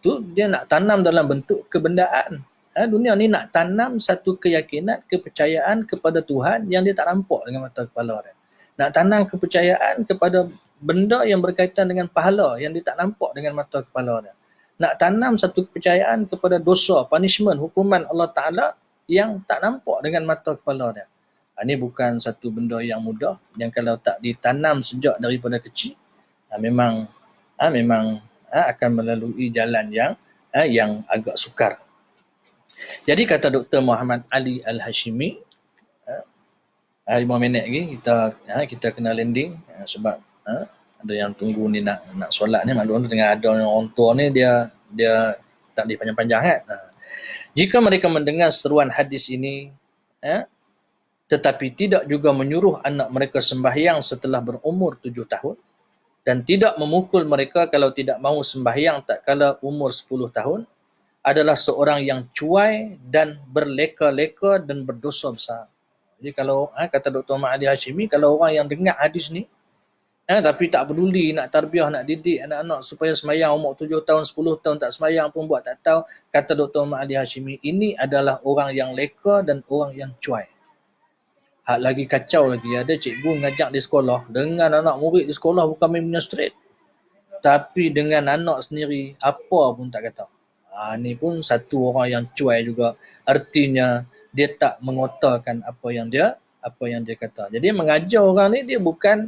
Speaker 1: Itu dia nak tanam dalam bentuk kebendaan. Dunia ni nak tanam satu keyakinan, kepercayaan kepada Tuhan yang dia tak nampak dengan mata kepala dia. Nak tanam kepercayaan kepada benda yang berkaitan dengan pahala yang dia tak nampak dengan mata kepala dia. Nak tanam satu kepercayaan kepada dosa, punishment, hukuman Allah Ta'ala yang tak nampak dengan mata kepala dia. Ini bukan satu benda yang mudah, yang kalau tak ditanam sejak daripada kecil, memang akan melalui jalan yang agak sukar. Jadi kata Dr. Muhammad Ali Al-Hashimi, 5 minit lagi kita kena landing, sebab ada yang tunggu ni nak solat ni. Maklum tengah ada orang tua ni, dia tak dipanjang-panjang kan. Jika mereka mendengar seruan hadis ini, tetapi tidak juga menyuruh anak mereka sembahyang setelah berumur 7 tahun, dan tidak memukul mereka kalau tidak mahu sembahyang tak kala umur 10 tahun, adalah seorang yang cuai dan berleka-leka dan berdosa besar. Jadi kalau kata Dr. Muhammad Ali Hashimi, kalau orang yang dengar hadis ni tapi tak peduli nak tarbiyah, nak didik anak-anak supaya semayang umur 7 tahun, 10 tahun tak semayang pun buat tak tahu, kata Dr. Muhammad Ali Hashimi, ini adalah orang yang leka dan orang yang cuai. Hak lagi kacau lagi, ada cikgu ngajak di sekolah, dengan anak murid di sekolah bukan main punya straight, tapi dengan anak sendiri apa pun tak kata. Ni pun satu orang yang cuai juga. Artinya dia tak mengotorkan apa yang dia kata. Jadi mengajar orang ni dia bukan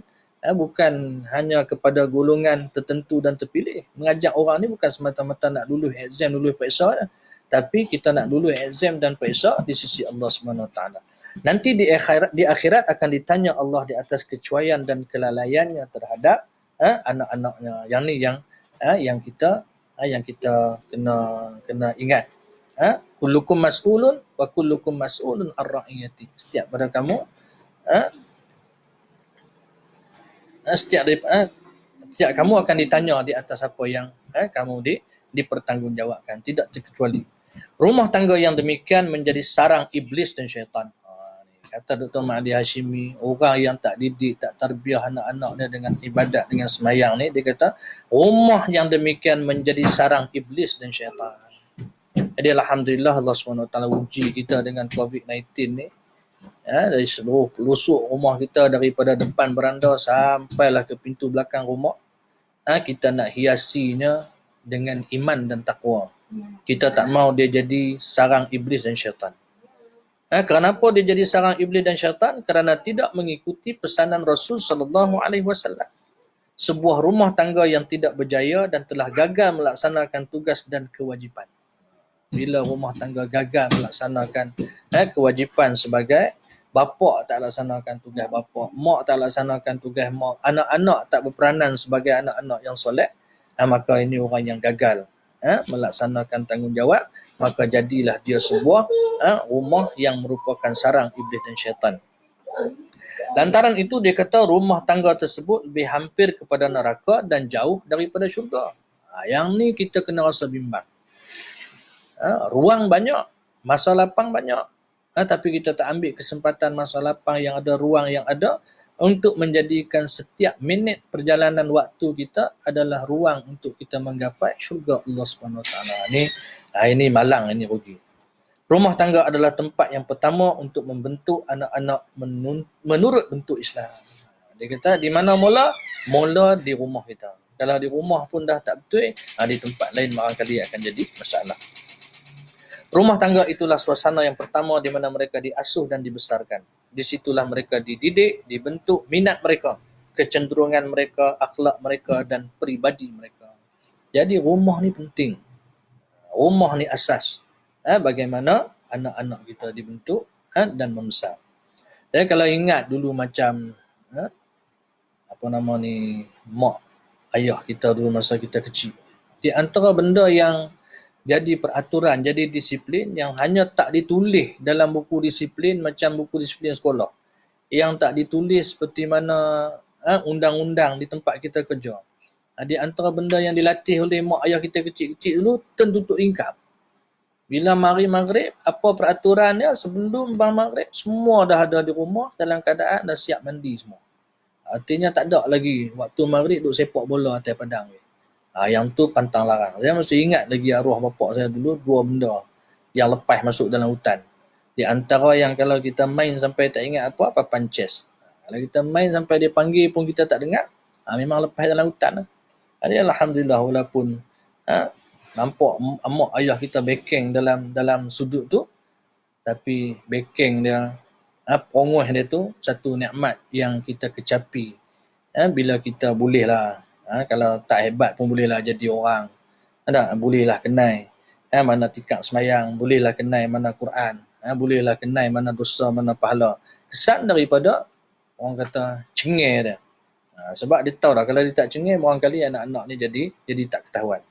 Speaker 1: hanya kepada golongan tertentu dan terpilih. Mengajar orang ni bukan semata-mata nak lulus exam, lulus periksa, tapi kita nak lulus exam dan periksa di sisi Allah SWT. Nanti di akhirat akan ditanya Allah di atas kecuaian dan kelalaiannya terhadap anak-anaknya. Yang ni yang kita kena ingat. Kullukum mas'ulun wa kullukum mas'ulun ar-ra'iyati. Setiap pada kamu setiap kamu akan ditanya di atas apa yang kamu dipertanggungjawabkan, tidak terkecuali. Rumah tangga yang demikian menjadi sarang iblis dan syaitan. Kata Dr. Mahdi Hashimi, orang yang tak didik, tak tarbiyah anak-anaknya dengan ibadat, dengan semayang ni, dia kata rumah yang demikian menjadi sarang iblis dan syaitan. Jadi Alhamdulillah Allah SWT uji kita dengan COVID-19 ni, dari seluruh pelosok rumah kita, daripada depan beranda sampailah ke pintu belakang rumah, kita nak hiasinya dengan iman dan taqwa. Kita tak mau dia jadi sarang iblis dan syaitan. Kenapa dia jadi sarang iblis dan syaitan? Kerana tidak mengikuti pesanan Rasul SAW. Sebuah rumah tangga yang tidak berjaya dan telah gagal melaksanakan tugas dan kewajipan. Bila rumah tangga gagal melaksanakan kewajipan sebagai bapa, tak laksanakan tugas bapa, mak tak laksanakan tugas mak, anak-anak tak berperanan sebagai anak-anak yang soleh, maka ini orang yang gagal melaksanakan tanggungjawab. Maka jadilah dia sebuah rumah yang merupakan sarang iblis dan syaitan. Lantaran itu dia kata rumah tangga tersebut lebih hampir kepada neraka dan jauh daripada syurga. Yang ni kita kena rasa bimbang. Ruang banyak, masa lapang banyak, tapi kita tak ambil kesempatan masa lapang yang ada, ruang yang ada. untuk menjadikan setiap minit perjalanan waktu kita adalah ruang untuk kita menggapai syurga Allah Subhanahu Wa Taala. Ini malang, ini rugi. Rumah tangga adalah tempat yang pertama untuk membentuk anak-anak menurut bentuk Islam. Dia kata di mana mula? Mula di rumah kita. Kalau di rumah pun dah tak betul, di tempat lain barangkali akan jadi masalah. Rumah tangga itulah suasana yang pertama di mana mereka diasuh dan dibesarkan. Di situlah mereka dididik, dibentuk minat mereka, kecenderungan mereka, akhlak mereka dan peribadi mereka. Jadi rumah ni penting. Rumah ni asas. Bagaimana anak-anak kita dibentuk dan membesar. Jadi kalau ingat dulu macam mak ayah kita dulu masa kita kecil. Di antara benda yang jadi peraturan, jadi disiplin yang hanya tak ditulis dalam buku disiplin macam buku disiplin sekolah. Yang tak ditulis seperti mana undang-undang di tempat kita kerja. Di antara benda yang dilatih oleh mak ayah kita kecil-kecil dulu, tutup tingkap. Bila mari maghrib, apa peraturannya sebelum bang maghrib, semua dah ada di rumah dalam keadaan dah siap mandi semua. Artinya tak ada lagi waktu maghrib duk sepak bola atas padang. Yang tu pantang larang. Saya masih ingat lagi arwah bapak saya dulu dua benda yang lepas masuk dalam hutan. Di antara yang kalau kita main sampai tak ingat apa pances. Kalau kita main sampai dia panggil pun kita tak dengar, memang lepas dalam hutan. Jadi alhamdulillah walaupun nampak mak ayah kita backing dalam sudut tu, tapi backing dia, perongoh dia tu satu nikmat yang kita kecapi. Bila kita bolehlah, kalau tak hebat pun bolehlah jadi orang. Bolehlah kenai mana tikak semayang, bolehlah kenai mana Quran, bolehlah kenai mana dosa, mana pahala. Kesan daripada orang kata cengih dia. Sebab dia tahu dah kalau dia tak cengih, barangkali anak-anak ni jadi tak ketahuan.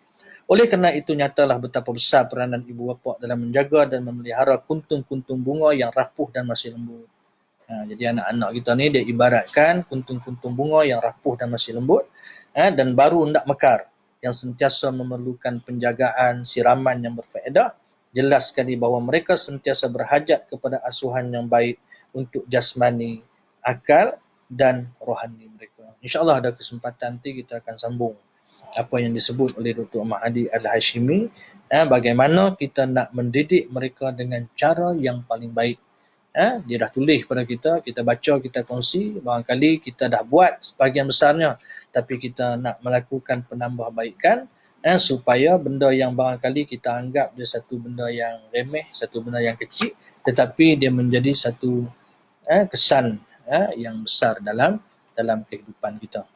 Speaker 1: Oleh kerana itu nyatalah betapa besar peranan ibu bapa dalam menjaga dan memelihara kuntung-kuntung bunga yang rapuh dan masih lembut. Jadi anak-anak kita ni dia ibaratkan kuntung-kuntung bunga yang rapuh dan masih lembut dan baru hendak mekar, yang sentiasa memerlukan penjagaan, siraman yang berfaedah. Jelas sekali bahawa mereka sentiasa berhajat kepada asuhan yang baik untuk jasmani, akal dan rohani mereka. InsyaAllah ada kesempatan nanti kita akan sambung apa yang disebut oleh Dr. Mahdi Al-Hashimi, bagaimana kita nak mendidik mereka dengan cara yang paling baik. Dia dah tulis pada kita baca, kita kongsi, barangkali kita dah buat sebahagian besarnya, tapi kita nak melakukan penambahbaikan supaya benda yang barangkali kita anggap dia satu benda yang remeh, satu benda yang kecil, tetapi dia menjadi satu kesan yang besar dalam kehidupan kita.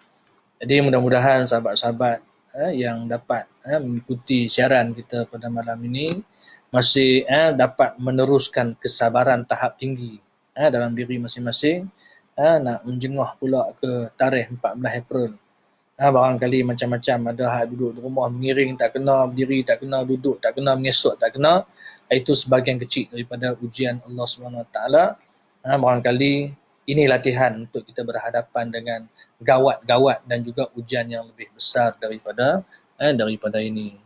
Speaker 1: Jadi mudah-mudahan sahabat-sahabat yang dapat mengikuti siaran kita pada malam ini masih dapat meneruskan kesabaran tahap tinggi dalam diri masing-masing, nak menjengah pula ke tarikh 14 April. Barangkali macam-macam, ada hak duduk di rumah mengiring tak kena, berdiri tak kena, duduk tak kena, mengesok tak kena. Itu sebahagian kecil daripada ujian Allah SWT. Barangkali ini latihan untuk kita berhadapan dengan gawat-gawat dan juga ujian yang lebih besar daripada ini.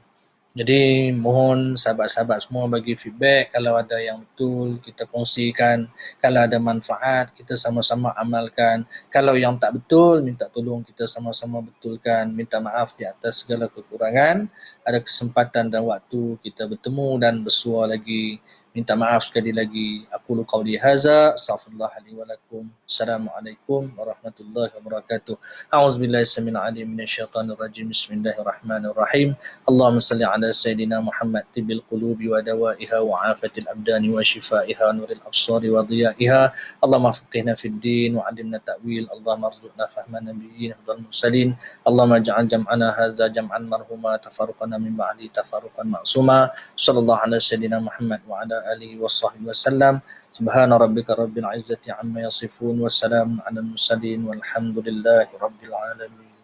Speaker 1: Jadi mohon sahabat-sahabat semua bagi feedback, kalau ada yang betul kita kongsikan, kalau ada manfaat kita sama-sama amalkan, kalau yang tak betul minta tolong kita sama-sama betulkan, minta maaf di atas segala kekurangan. Ada kesempatan dan waktu kita bertemu dan bersua lagi. Minta maaf sekali lagi. Aqulu qawli hadza, astaghfirullah li wa lakum. Assalamualaikum warahmatullahi wabarakatuh. A'udzubillahi samil alim minasyaitonir rajim. Bismillahirrahmanirrahim. Allahumma salli ala sayyidina Muhammad tibil qulubi wa dawaiha wa afatil abdani wa shifaiha nuril absari wa dhiyaiha. Allahumma faqihna fid din wa 'allimna ta'wil. Allahumma arzuqna fahman nabiyyin wal mursalin. Allahumma ja'al jam'ana hadza jam'an marhuma, tafarruqana min ba'di tafarruqan ma'suma. Sallallahu ala sayyidina Muhammad wa ala alihi wasahbihi wasallam. Subhana rabbika rabbil izzati amma yasifun, wassalamun ala mursalin walhamdulillahi rabbil alamin.